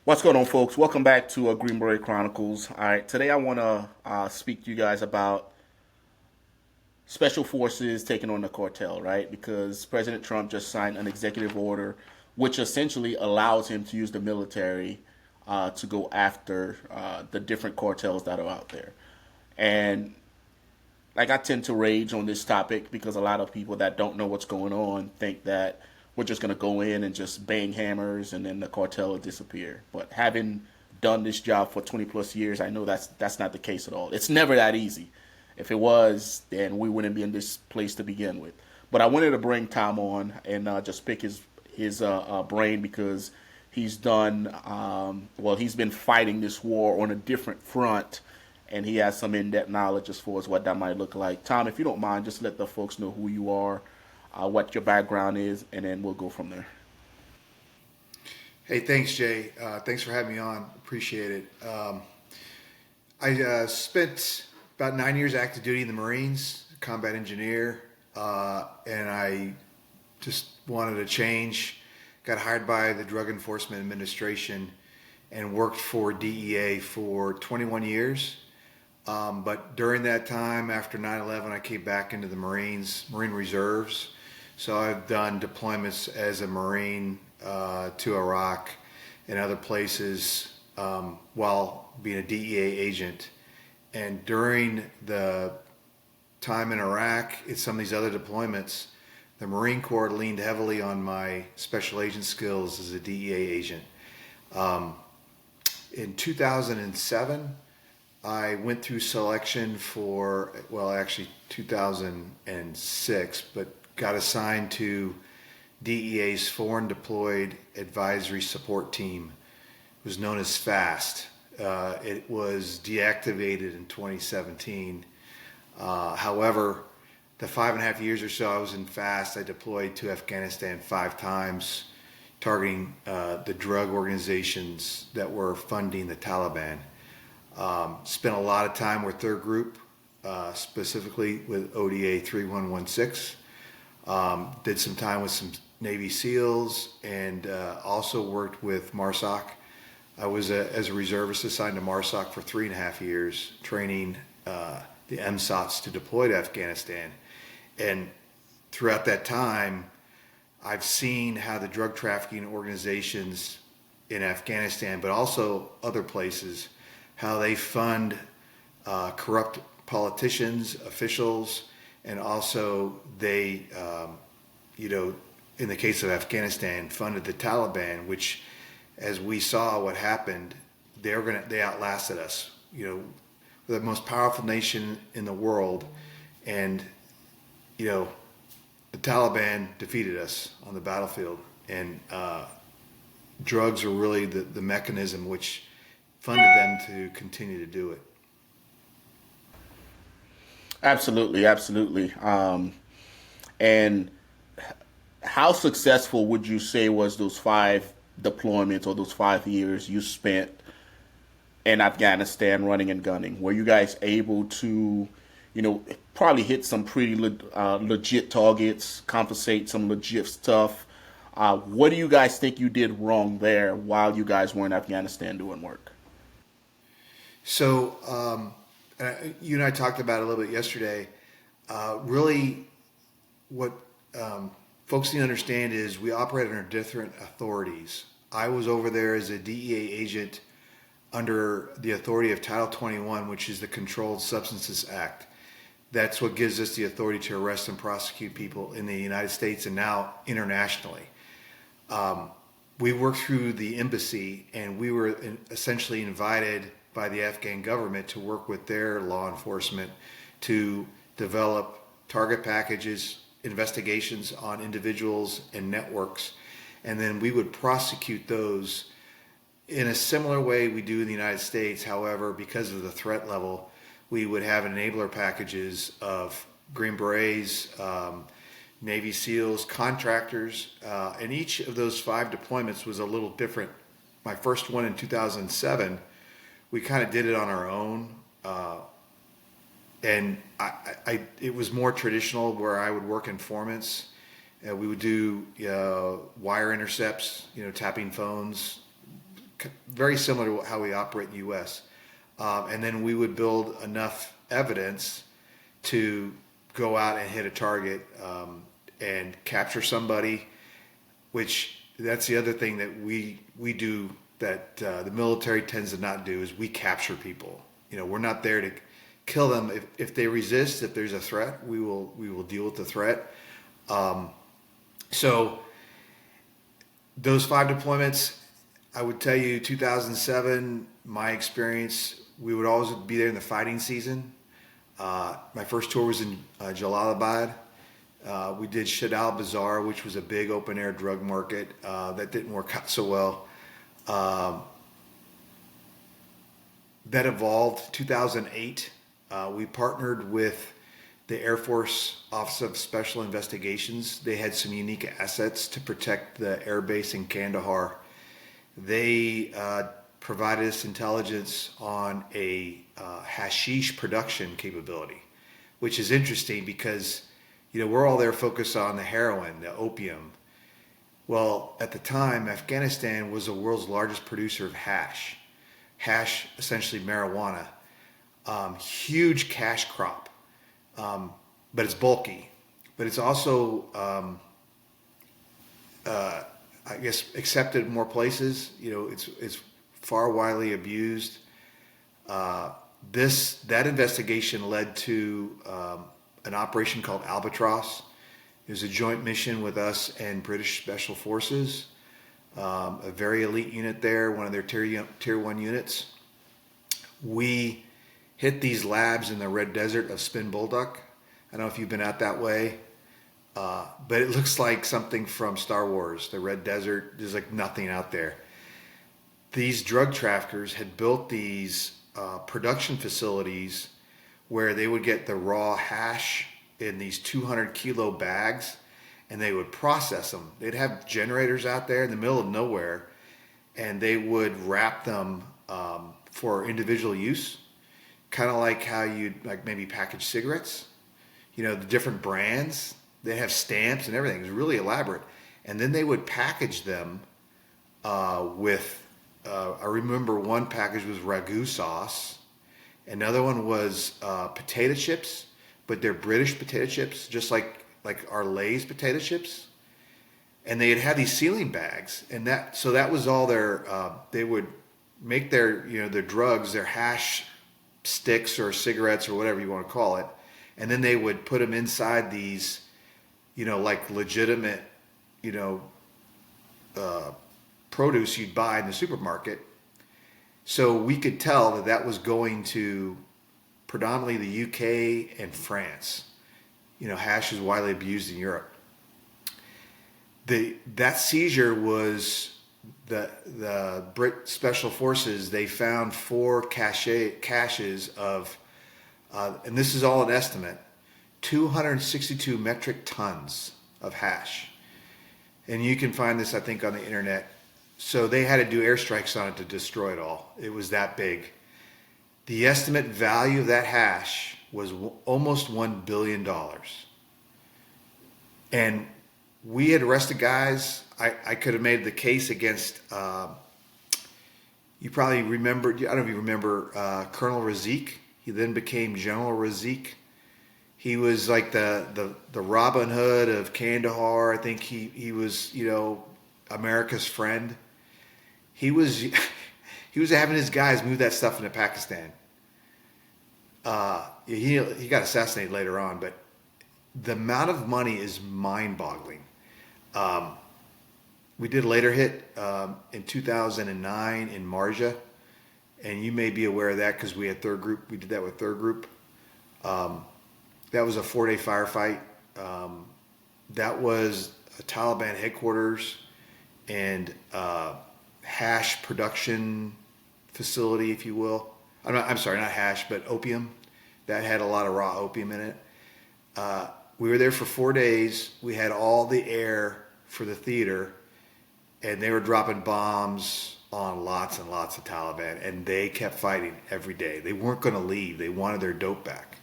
What's going on, folks? Welcome back to Green Beret Chronicles. All right, today I want to speak to you guys about special forces taking on the cartel, right? Because President Trump just signed an executive order which essentially allows him to use the military to go after the different cartels that are out there. And like I tend to rage on this topic because a lot of people that don't know what's going on think that we're just going to go in and just bang hammers and then the cartel will disappear. But having done this job for 20 plus years, I know that's not the case at all. It's never that easy. If it was, then we wouldn't be in this place to begin with. But I wanted to bring Tom on and just pick his brain because he's done he's been fighting this war on a different front, and he has some in-depth knowledge as far as what that might look like. Tom, if you don't mind, just let the folks know who you are, what your background is, and then we'll go from there. Hey, thanks, Jay. Thanks for having me on. Appreciate it. I spent about 9 years active duty in the Marines, combat engineer, and I just wanted a change. Got hired by the Drug Enforcement Administration and worked for DEA for 21 years. But during that time, after 9/11, I came back into the Marine Reserves. So I've done deployments as a Marine to Iraq and other places while being a DEA agent. And during the time in Iraq and some of these other deployments, the Marine Corps leaned heavily on my special agent skills as a DEA agent. Um, in 2007, I went through selection for, well, actually 2006, but got assigned to DEA's Foreign Deployed Advisory Support Team. It was known as FAST. It was deactivated in 2017. However, the 5.5 years or so I was in FAST, I deployed to Afghanistan 5 times, targeting the drug organizations that were funding the Taliban. Spent a lot of time with their group, specifically with ODA 3116. Did some time with some Navy SEALs and also worked with MARSOC. I was as a reservist assigned to MARSOC for 3.5 years, training the MSOTs to deploy to Afghanistan. And throughout that time, I've seen how the drug trafficking organizations in Afghanistan, but also other places, how they fund corrupt politicians, officials, and also they, in the case of Afghanistan, funded the Taliban, which, as we saw what happened, they outlasted us. We're the most powerful nation in the world, and the Taliban defeated us on the battlefield, and drugs are really the mechanism which funded them to continue to do it. Absolutely, absolutely. And how successful would you say was those five deployments or those 5 years you spent in Afghanistan running and gunning? Were you guys able to, probably hit some pretty legit targets, compensate some legit stuff? What do you guys think you did wrong there while you guys were in Afghanistan doing work? So, you and I talked about it a little bit yesterday. Really, what folks need to understand is we operate under different authorities. I was over there as a DEA agent under the authority of Title 21, which is the Controlled Substances Act. That's what gives us the authority to arrest and prosecute people in the United States and now internationally. We worked through the embassy, and we were essentially invited by the Afghan government to work with their law enforcement to develop target packages, investigations on individuals and networks, and then we would prosecute those in a similar way we do in the United States. However, because of the threat level, we would have enabler packages of Green Berets, Navy SEALs, contractors, and each of those 5 deployments was a little different. My first one in 2007, we kind of did it on our own, and it was more traditional where I would work informants. We would do wire intercepts, tapping phones, very similar to how we operate in the U.S. And then we would build enough evidence to go out and hit a target and capture somebody, which that's the other thing that we do that the military tends to not do, is we capture people. We're not there to kill them. If they resist, if there's a threat, we will deal with the threat. So those 5 deployments, I would tell you, 2007, my experience, we would always be there in the fighting season. My first tour was in Jalalabad. We did Shadal Bazaar, which was a big open air drug market. That didn't work out so well. That evolved. 2008, we partnered with the Air Force Office of Special Investigations. They had some unique assets to protect the air base in Kandahar. They provided us intelligence on a hashish production capability, which is interesting because we're all there focused on the heroin, the opium. Well, at the time, Afghanistan was the world's largest producer of hash. Hash, essentially marijuana. Huge cash crop, but it's bulky. But it's also, I guess, accepted in more places. It's far widely abused. That investigation led to an operation called Albatross. It was a joint mission with us and British Special Forces, a very elite unit there, one of their tier 1 units. We hit these labs in the Red Desert of Spin Boldak. I don't know if you've been out that way, but it looks like something from Star Wars. The Red Desert, there's like nothing out there. These drug traffickers had built these production facilities where they would get the raw hash in these 200 kilo bags and they would process them. They'd have generators out there in the middle of nowhere and they would wrap them for individual use, kind of like how you'd like maybe package cigarettes. The different brands, they have stamps and everything. It was really elaborate. And then they would package them with, I remember one package was ragu sauce. Another one was potato chips, but they're British potato chips, just like our Lay's potato chips. And they'd have these sealing bags, and that was all their. They would make their their drugs, their hash sticks or cigarettes or whatever you want to call it, and then they would put them inside these, like legitimate, produce you'd buy in the supermarket. So we could tell that was going to predominantly the UK and France. Hash is widely abused in Europe. That seizure was the Brit Special Forces. They found 4 caches of, and this is all an estimate, 262 metric tons of hash. And you can find this, I think, on the internet. So they had to do airstrikes on it to destroy it all. It was that big. The estimate value of that hash was almost $1 billion. And we had arrested guys. I could have made the case against, you probably remember, I don't know if you remember Colonel Razik. He then became General Razik. He was like the Robin Hood of Kandahar. I think he was, America's friend. He was having his guys move that stuff into Pakistan. He got assassinated later on, but the amount of money is mind-boggling. We did a later hit in 2009 in Marja, and you may be aware of that because we had Third Group. We did that with Third Group. That was a 4-day firefight. That was a Taliban headquarters and hash production facility, if you will. I'm sorry, not hash, but opium. That had a lot of raw opium in it. We were there for 4 days. We had all the air for the theater, and they were dropping bombs on lots and lots of Taliban, and they kept fighting every day. They weren't going to leave. They wanted their dope back.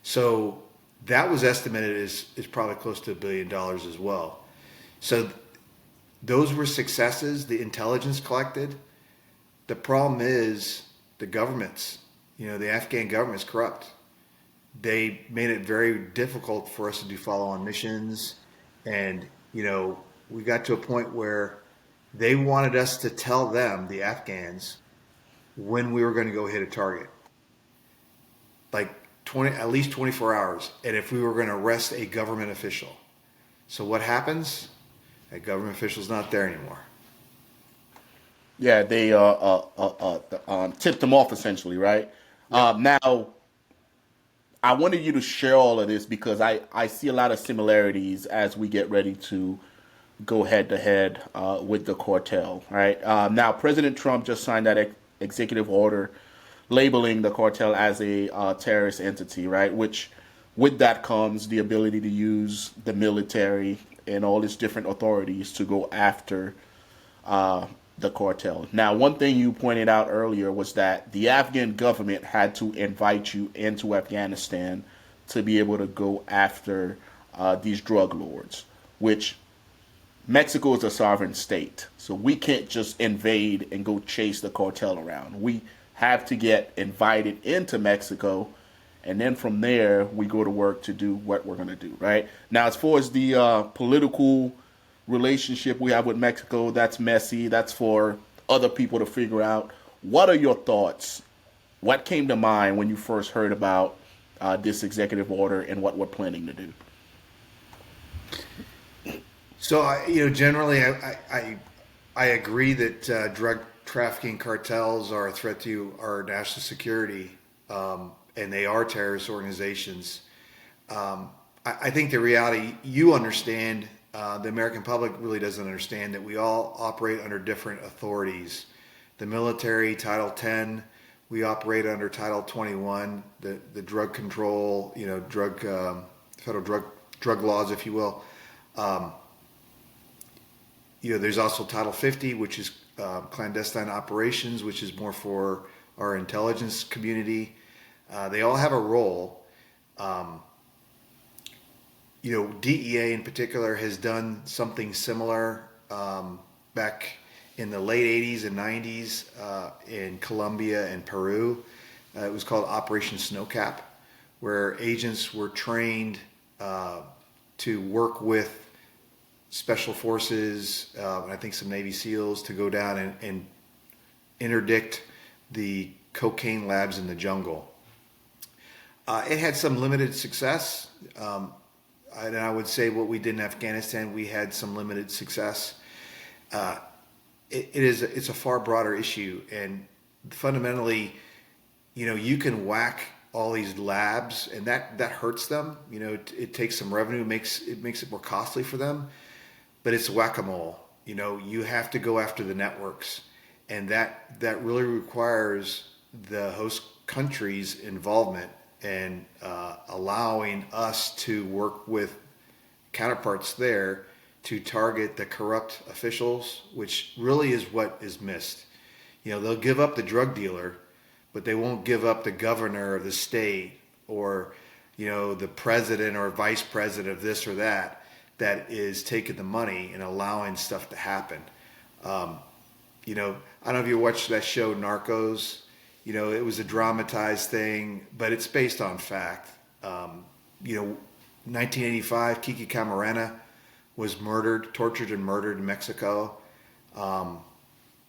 So that was estimated as probably close to $1 billion as well. So those were successes. The intelligence collected, The problem is the governments, the Afghan government is corrupt. They made it very difficult for us to do follow-on missions. And, we got to a point where they wanted us to tell them, the Afghans, when we were going to go hit a target, like at least 24 hours, and if we were going to arrest a government official. So what happens? That government official's not there anymore. Yeah, they tipped them off essentially, right? Yep. Now, I wanted you to share all of this because I see a lot of similarities as we get ready to go head to head with the cartel, right? Now, President Trump just signed that executive order labeling the cartel as a terrorist entity, right? Which, with that comes the ability to use the military and all its different authorities to go after the cartel. Now, one thing you pointed out earlier was that the Afghan government had to invite you into Afghanistan to be able to go after these drug lords, which Mexico is a sovereign state. So we can't just invade and go chase the cartel around. We have to get invited into Mexico, and then from there we go to work to do what we're going to do, right? Now, as far as the political relationship we have with Mexico, that's messy. That's for other people to figure out. What are your thoughts? What came to mind when you first heard about this executive order and what we're planning to do? So, generally, I agree that drug trafficking cartels are a threat to our national security, and they are terrorist organizations. I think the reality, you understand, the American public really doesn't understand that we all operate under different authorities. The military, Title 10, we operate under Title 21, the drug control, federal drug laws, if you will. There's also Title 50, which is clandestine operations, which is more for our intelligence community. They all have a role. DEA in particular has done something similar back in the late 80s and 90s in Colombia and Peru. It was called Operation Snowcap, where agents were trained to work with special forces, and I think some Navy SEALs, to go down and interdict the cocaine labs in the jungle. It had some limited success, and I would say what we did in Afghanistan, we had some limited success. It's a far broader issue, and fundamentally, you can whack all these labs, and that hurts them. It takes some revenue, makes it more costly for them. But it's whack-a-mole. You have to go after the networks, and that really requires the host country's involvement and allowing us to work with counterparts there to target the corrupt officials, which really is what is missed. They'll give up the drug dealer, but they won't give up the governor of the state or, the president or vice president of this or that is taking the money and allowing stuff to happen. I don't know if you watched that show Narcos. It was a dramatized thing, but it's based on fact. 1985, Kiki Camarena was tortured and murdered in Mexico.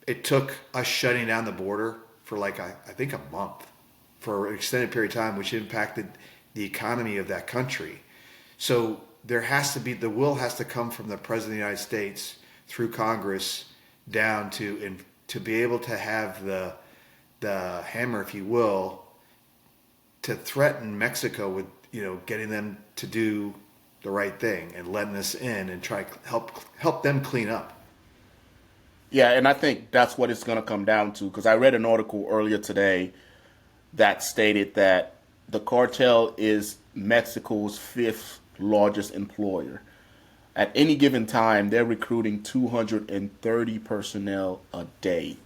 It took us shutting down the border for I think a month for an extended period of time, which impacted the economy of that country. So the will has to come from the President of the United States through Congress down to be able to have the hammer, if you will, to threaten Mexico with, getting them to do the right thing and letting us in and try to help them clean up. Yeah, and I think that's what it's going to come down to because I read an article earlier today that stated that the cartel is Mexico's fifth largest employer. At any given time, they're recruiting 230 personnel a day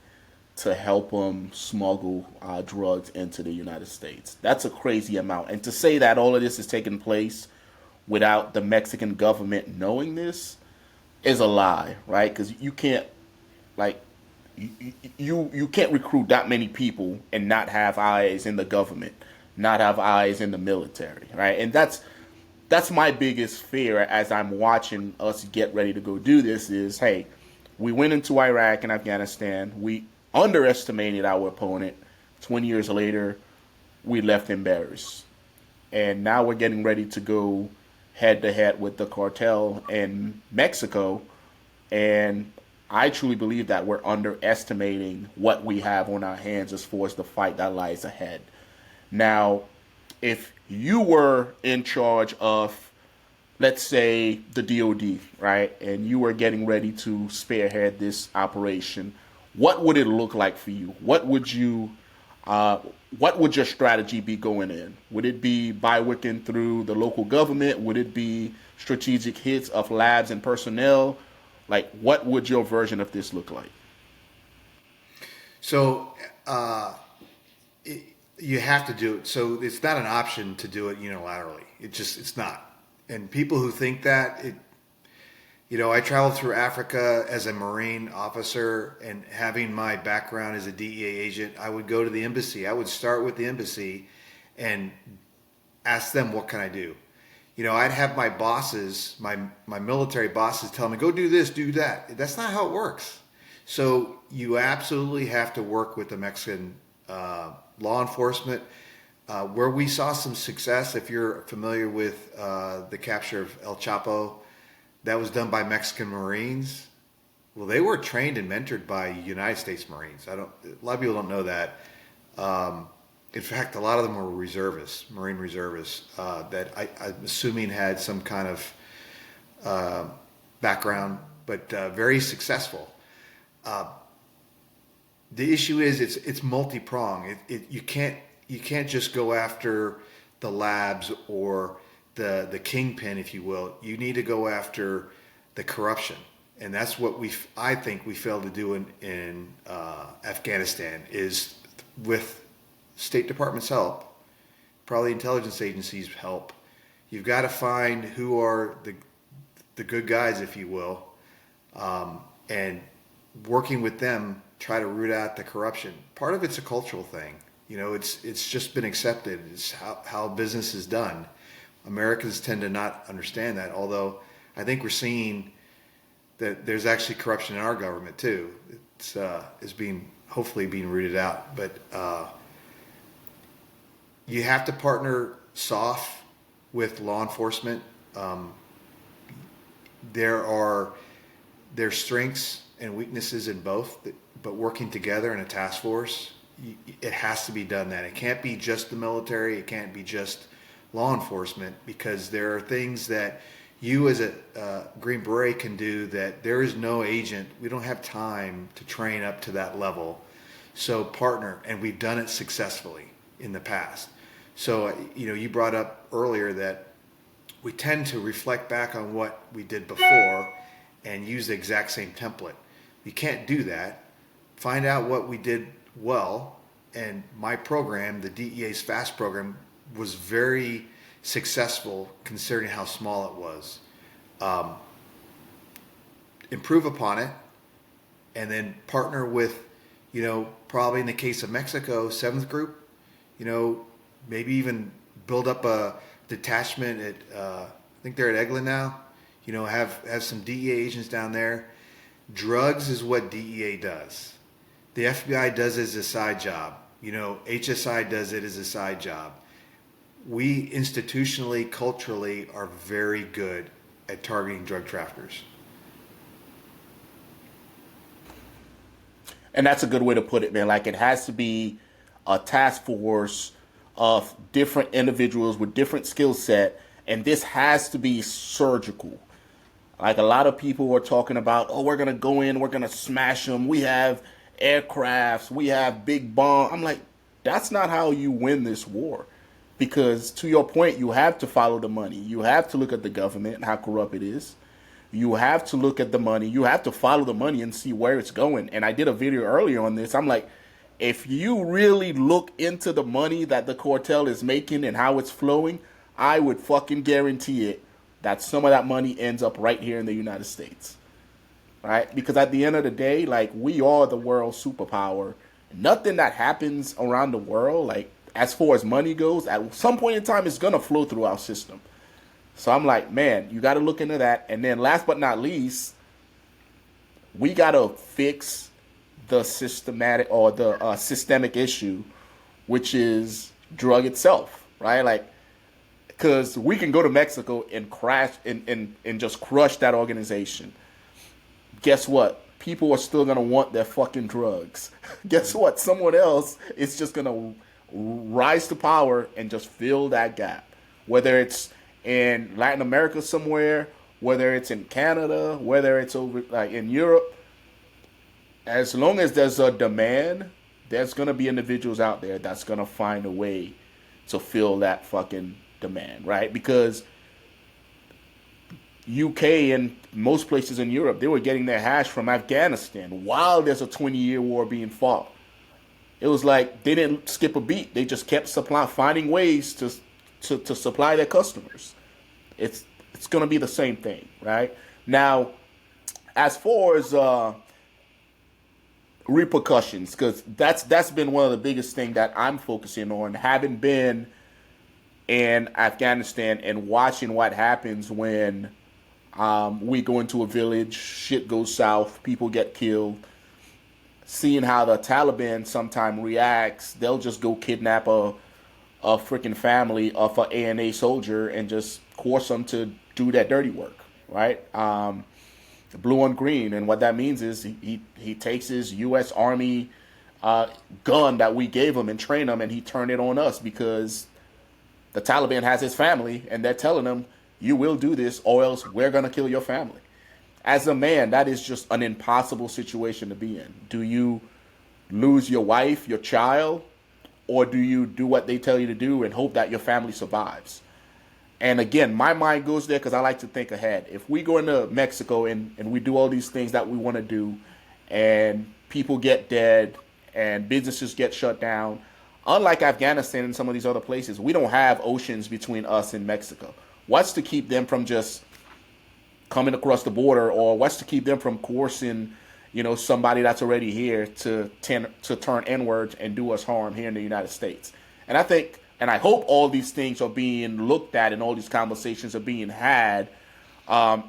to help them smuggle drugs into the United States. That's a crazy amount. And to say that all of this is taking place without the Mexican government knowing this is a lie, right? Because you can't, you can't recruit that many people and not have eyes in the government, not have eyes in the military, right? And that's my biggest fear as I'm watching us get ready to go do this is, hey, we went into Iraq and Afghanistan. We underestimated our opponent. 20 years later, we left embarrassed. And now we're getting ready to go head to head with the cartel in Mexico. And I truly believe that we're underestimating what we have on our hands as far as the fight that lies ahead. Now, if you were in charge of, let's say, the DOD, right, and you were getting ready to spearhead this operation, what would it look like for you? What would your strategy be going in? Would it be by working through the local government? Would it be strategic hits of labs and personnel? Like, what would your version of this look like? So you have to do it. So it's not an option to do it unilaterally. It's not. And people who think that, I traveled through Africa as a Marine officer, and having my background as a DEA agent, I would go to the embassy. I would start with the embassy and ask them, what can I do? I'd have my bosses, my military bosses tell me, go do this, do that. That's not how it works. So you absolutely have to work with the Mexican law enforcement. Where we saw some success, if you're familiar with the capture of El Chapo, that was done by Mexican Marines. Well, they were trained and mentored by United States Marines. A lot of people don't know that. In fact, a lot of them were reservists, Marine reservists, that I'm assuming had some kind of background, but very successful. The issue is it's multi-pronged. You can't just go after the labs or the kingpin, if you will. You need to go after the corruption, and that's what I think we failed to do in Afghanistan. Is with State Department's help, probably intelligence agencies' help. You've got to find who are the good guys, if you will, and working with them, try to root out the corruption. Part of it's a cultural thing. It's just been accepted. It's how business is done. Americans tend to not understand that, although I think we're seeing that there's actually corruption in our government too. It's hopefully being rooted out. But you have to partner soft with law enforcement. There's strengths and weaknesses in both, but working together in a task force, it has to be done that. It can't be just the military. It can't be just law enforcement, because there are things that you as a Green Beret can do that there is no agent. We don't have time to train up to that level. So partner, and we've done it successfully in the past. So, you brought up earlier that we tend to reflect back on what we did before and use the exact same template. You can't do that. Find out what we did well. And my program, the DEA's FAST program, was very successful considering how small it was. Improve upon it, and then partner with, probably in the case of Mexico, 7th Group, maybe even build up a detachment at, I think they're at Eglin now, have some DEA agents down there. Drugs is what DEA does. The FBI does it as a side job. HSI does it as a side job. We institutionally, culturally are very good at targeting drug traffickers. And that's a good way to put it, man. Like, it has to be a task force of different individuals with different skill set, and this has to be surgical. Like, a lot of people are talking about, oh, we're going to go in, we're going to smash them. We have aircrafts, we have big bombs. I'm like, that's not how you win this war. Because to your point, you have to follow the money. You have to look at the government and how corrupt it is. You have to look at the money. You have to follow the money and see where it's going. And I did a video earlier on this. I'm like, if you really look into the money that the cartel is making and how it's flowing, I would fucking guarantee it that some of that money ends up right here in the United States. right? Because at the end of the day, like, we are the world's superpower. Nothing that happens around the world, like, as far as money goes, at some point in time, it's gonna flow through our system. So I'm like, man, you got to look into that. And then last but not least, we got to fix the systematic or the systemic issue, which is drug itself, right? Like, because we can go to Mexico and crash and just crush that organization. Guess what? People are still gonna want their fucking drugs. Guess what? Someone else is just gonna rise to power and just fill that gap. Whether it's in Latin America somewhere, whether it's in Canada, whether it's over like in Europe, as long as there's a demand, there's gonna be individuals out there that's gonna find a way to fill that fucking demand, right? Because UK and most places in Europe, they were getting their hash from Afghanistan while there's a 20-year war being fought. It was like they didn't skip a beat. They just kept finding ways to supply their customers. It's gonna be the same thing, right? Now, as far as repercussions, because that's been one of the biggest thing that I'm focusing on, having been in Afghanistan and watching what happens when we go into a village, shit goes south, people get killed. Seeing how the Taliban sometimes reacts, they'll just go kidnap a freaking family of an ANA soldier and just coerce them to do that dirty work, right? Blue on green, and what that means is he takes his U.S. Army gun that we gave him and trained him, and he turned it on us because the Taliban has his family, and they're telling him, you will do this or else we're going to kill your family. As a man, that is just an impossible situation to be in. Do you lose your wife, your child, or do you do what they tell you to do and hope that your family survives? And again, my mind goes there because I like to think ahead. If we go into Mexico and we do all these things that we want to do and people get dead and businesses get shut down, unlike Afghanistan and some of these other places, we don't have oceans between us and Mexico. What's to keep them from just coming across the border, or what's to keep them from coercing, somebody that's already here to turn inwards and do us harm here in the United States? And I think, and I hope all these things are being looked at and all these conversations are being had.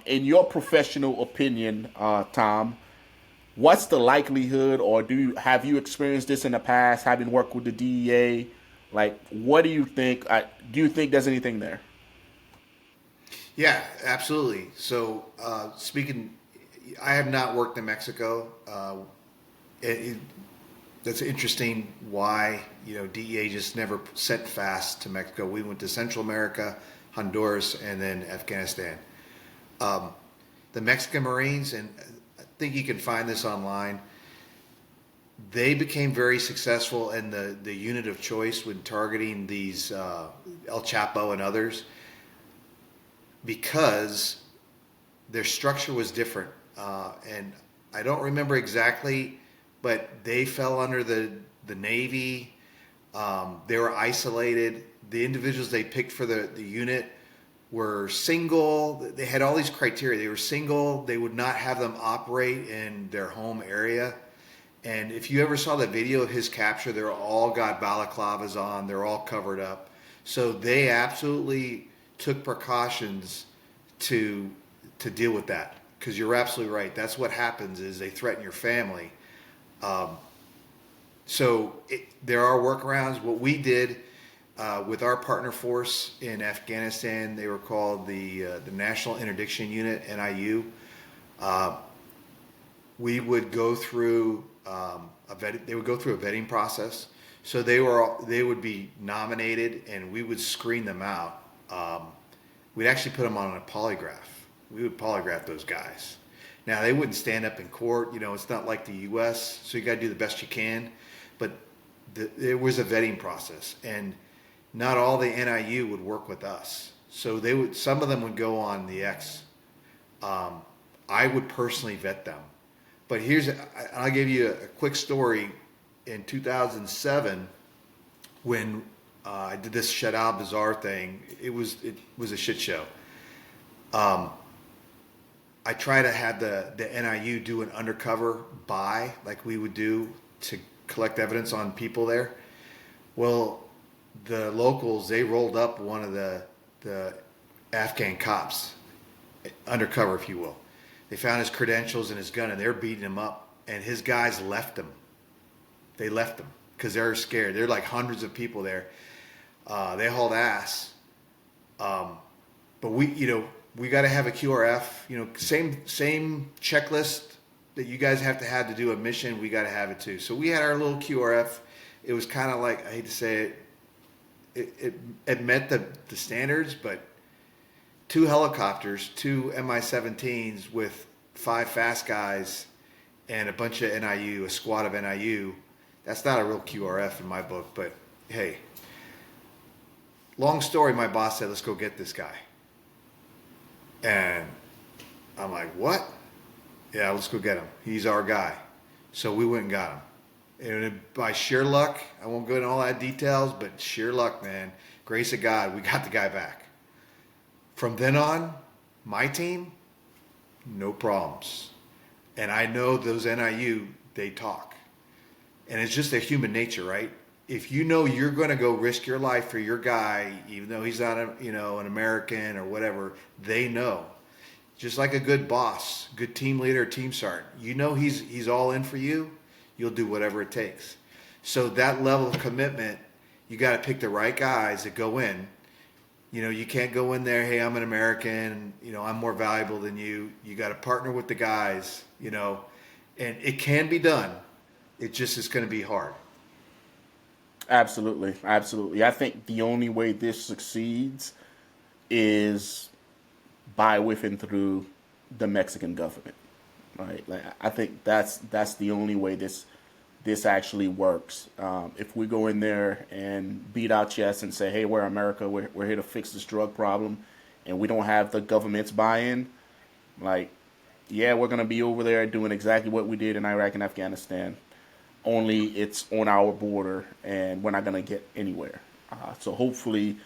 In your professional opinion, Tom, what's the likelihood, or have you experienced this in the past, having worked with the DEA? Like, what do you think? Do you think there's anything there? Yeah, absolutely. So, I have not worked in Mexico. That's interesting why, DEA just never sent fast to Mexico. We went to Central America, Honduras, and then Afghanistan. The Mexican Marines, and I think you can find this online, they became very successful in the unit of choice when targeting these El Chapo and others, because their structure was different. And I don't remember exactly, but they fell under the Navy. They were isolated. The individuals they picked for the unit were single. They had all these criteria. They were single. They would not have them operate in their home area. And if you ever saw the video of his capture, they're all got balaclavas on. They're all covered up. So they absolutely took precautions to deal with that, because you're absolutely right. That's what happens, is they threaten your family. There are workarounds. What we did with our partner force in Afghanistan, they were called the National Interdiction Unit, NIU. We would go through they would go through a vetting process. So they would be nominated, and we would screen them out. We'd actually put them on a polygraph. We would polygraph those guys. Now, they wouldn't stand up in court. It's not like the U.S., so you got to do the best you can. But there was a vetting process, and not all the NIU would work with us. So some of them would go on the X. I would personally vet them. But I'll give you a quick story. In 2007, when I did this Shadab Bazaar thing, it was a shit show. I I try to have the NIU do an undercover buy like we would do to collect evidence on people there. Well, the locals, they rolled up one of the Afghan cops, undercover, if you will. They found his credentials and his gun, and they're beating him up. And his guys left him. They left him because they're scared. They're like hundreds of people there. They hauled ass. But we got to have a QRF. Same checklist that you guys have to have to do a mission. We got to have it too. So we had our little QRF. It was kind of like, I hate to say it, it met the standards, but 2 helicopters, 2 Mi-17s with 5 fast guys and a bunch of NIU, a squad of NIU. That's not a real QRF in my book, but hey, long story, my boss said, let's go get this guy. And I'm like, what? Yeah, let's go get him. He's our guy. So we went and got him. And by sheer luck, I won't go into all that details, but sheer luck, man, grace of God, we got the guy back. From then on, my team, no problems. And I know those NIU, they talk. And it's just their human nature, right? If you know you're going to go risk your life for your guy, even though he's not an American or whatever, they know. Just like a good boss, good team leader, team sergeant, you know he's all in for you, you'll do whatever it takes. So that level of commitment, you got to pick the right guys that go in. You can't go in there, hey, I'm an American, I'm more valuable than you. You got to partner with the guys, and it can be done. It just is going to be hard. Absolutely, absolutely. I think the only way this succeeds is by with and through the Mexican government, right? Like I think that's the only way this actually works. If we go in there and beat our chest and say, hey, we're America, we're here to fix this drug problem, and we don't have the government's buy-in, like, yeah, we're going to be over there doing exactly what we did in Iraq and Afghanistan, only it's on our border, and we're not going to get anywhere. So hopefully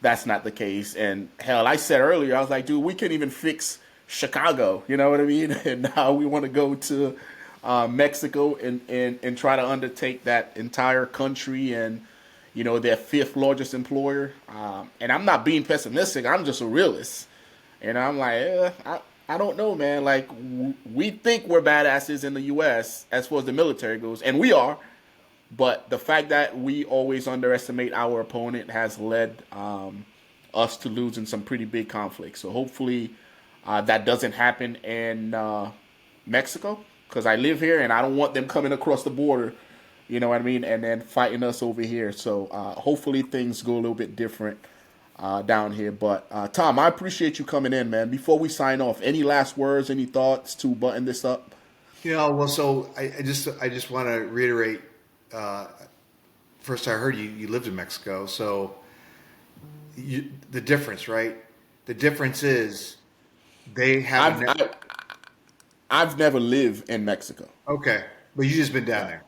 that's not the case. And hell, I said earlier, I was like, dude, we can't even fix Chicago, you know what I mean? And now we want to go to Mexico and try to undertake that entire country and, their 5th largest employer. And I'm not being pessimistic. I'm just a realist. And I'm like, I don't know, man. Like, we think we're badasses in the U.S. as far as the military goes, and we are. But the fact that we always underestimate our opponent has led us to losing some pretty big conflicts. So hopefully that doesn't happen in Mexico, because I live here and I don't want them coming across the border, you know what I mean, and then fighting us over here. So hopefully things go a little bit different down here. But Tom, I appreciate you coming in, man. Before we sign off, any last words, any thoughts to button this up? Well, so I just want to reiterate. First, I heard you lived in Mexico, so the difference, right? The difference is they have. I've never lived in Mexico. Okay, but you just been down there.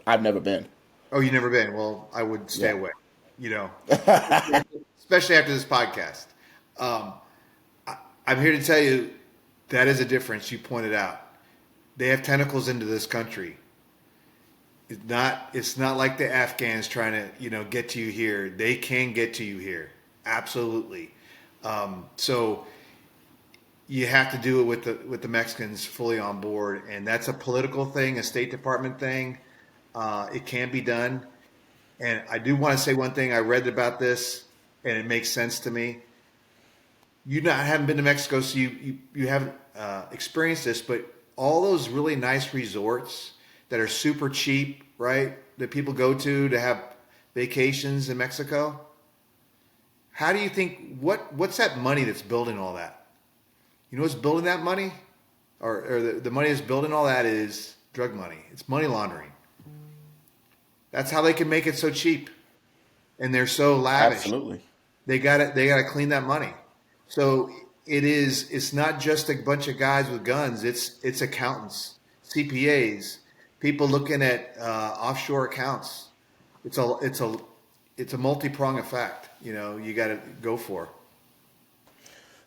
I've never been. Oh, you never been? Well, I would stay Yeah. away. Especially after this podcast. I'm here to tell you that is a difference. You pointed out they have tentacles into this country. It's not like the Afghans trying to get to you here. They can get to you here, absolutely. So you have to do it with the Mexicans fully on board, and that's a political thing, a State Department thing. It can be done. And I do want to say one thing. I read about this, and it makes sense to me. Haven't been to Mexico, so you haven't experienced this, but all those really nice resorts that are super cheap, right, that people go to have vacations in Mexico, how do you think, what's that money that's building all that? You know what's building that money? Or the money that's building all that is drug money. It's money laundering. That's how they can make it so cheap, and they're so lavish. Absolutely. They got to clean that money. So it's not just a bunch of guys with guns. It's accountants, CPAs, people looking at offshore accounts. It's a multi-pronged effect. You got to go for.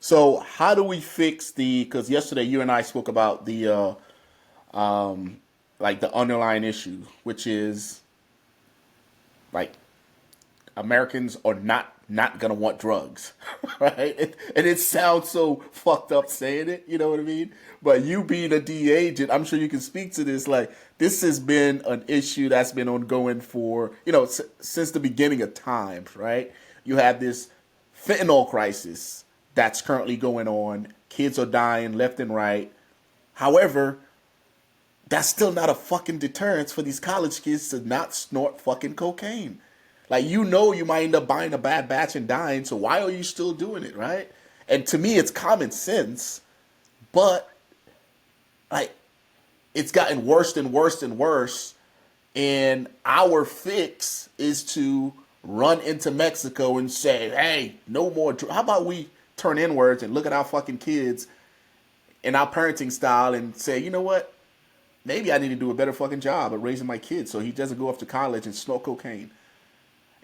So how do we fix the? Because yesterday you and I spoke about the like the underlying issue, which is like Americans are not gonna want drugs, right? And it sounds so fucked up saying it, you know what I mean? But you being a DEA agent, I'm sure you can speak to this. Like this has been an issue that's been ongoing for since the beginning of times, right? You have this fentanyl crisis that's currently going on. Kids are dying left and right. However, that's still not a fucking deterrence for these college kids to not snort fucking cocaine. Like you might end up buying a bad batch and dying, so why are you still doing it, right? And to me it's common sense, but like it's gotten worse and worse and worse. And our fix is to run into Mexico and say, hey, no more. How about we turn inwards and look at our fucking kids in our parenting style and say, you know what? Maybe I need to do a better fucking job of raising my kids so he doesn't go off to college and snort cocaine.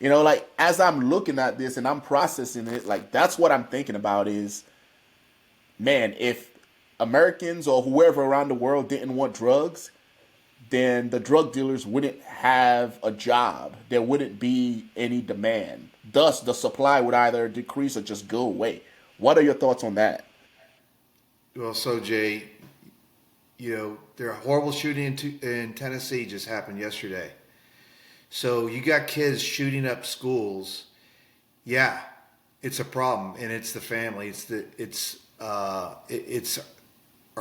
Like as I'm looking at this and I'm processing it, like that's what I'm thinking about is, man, if Americans or whoever around the world didn't want drugs, then the drug dealers wouldn't have a job. There wouldn't be any demand. Thus, the supply would either decrease or just go away. What are your thoughts on that? Well, so Jay, there a horrible shooting in Tennessee just happened yesterday. So you got kids shooting up schools. Yeah, it's a problem, and it's the family. It's our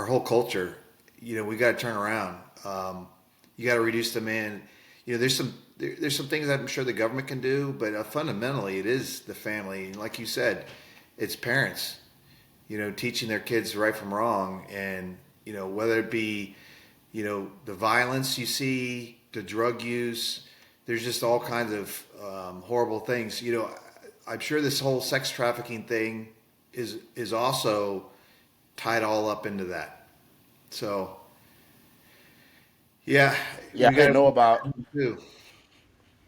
whole culture. We got to turn around. You got to reduce demand. There's some things that I'm sure the government can do, but fundamentally it is the family. And like you said, it's parents. Teaching their kids right from wrong, and whether it be the violence you see, the drug use. There's just all kinds of horrible things. I'm sure this whole sex trafficking thing is also tied all up into that. So, yeah, Yeah, I we got didn't know about. to do.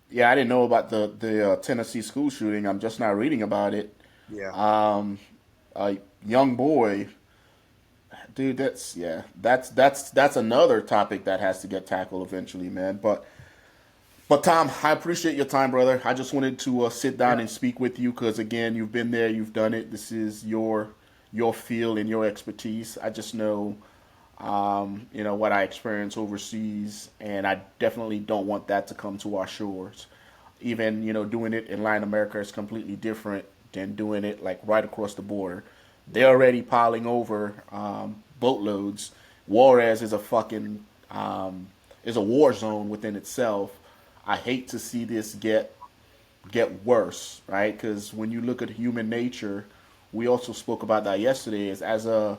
Yeah, I didn't know about the Tennessee school shooting. I'm just now reading about it. Yeah, Um, a young boy, dude. That's another topic that has to get tackled eventually, man. But Tom, I appreciate your time, brother. I just wanted to sit down yeah, and speak with you because again, you've been there, you've done it. This is your field and your expertise. I just know, what I experience overseas, and I definitely don't want that to come to our shores. Even doing it in Latin America is completely different than doing it like right across the border. They're already piling over boatloads. Juarez is a fucking is a war zone within itself. I hate to see this get worse, right? Because when you look at human nature, we also spoke about that yesterday. Is as a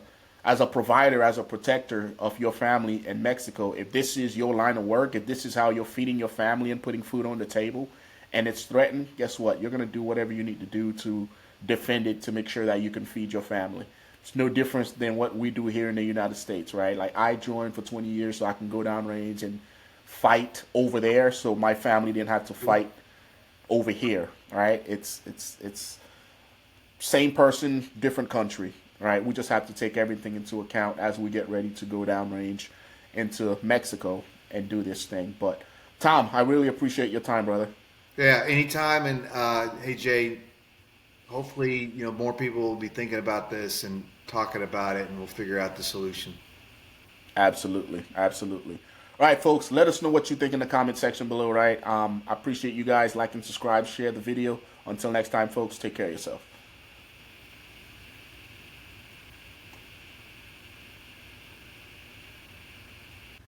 provider, as a protector of your family in Mexico, if this is your line of work, if this is how you're feeding your family and putting food on the table, and it's threatened, guess what? You're gonna do whatever you need to do to defend it to make sure that you can feed your family. It's no difference than what we do here in the United States, right? Like I joined for 20 years so I can go downrange and fight over there, so my family didn't have to fight over here, right? It's same person, different country, right? We just have to take everything into account as we get ready to go downrange into Mexico and do this thing. But Tom, I really appreciate your time, brother. yeah. Anytime, and hey Jay, hopefully more people will be thinking about this and talking about it, and we'll figure out the solution. Absolutely, absolutely. All right, folks, let us know what you think in the comment section below, right? I appreciate you guys. Like and subscribe, share the video. Until next time, folks, take care of yourself.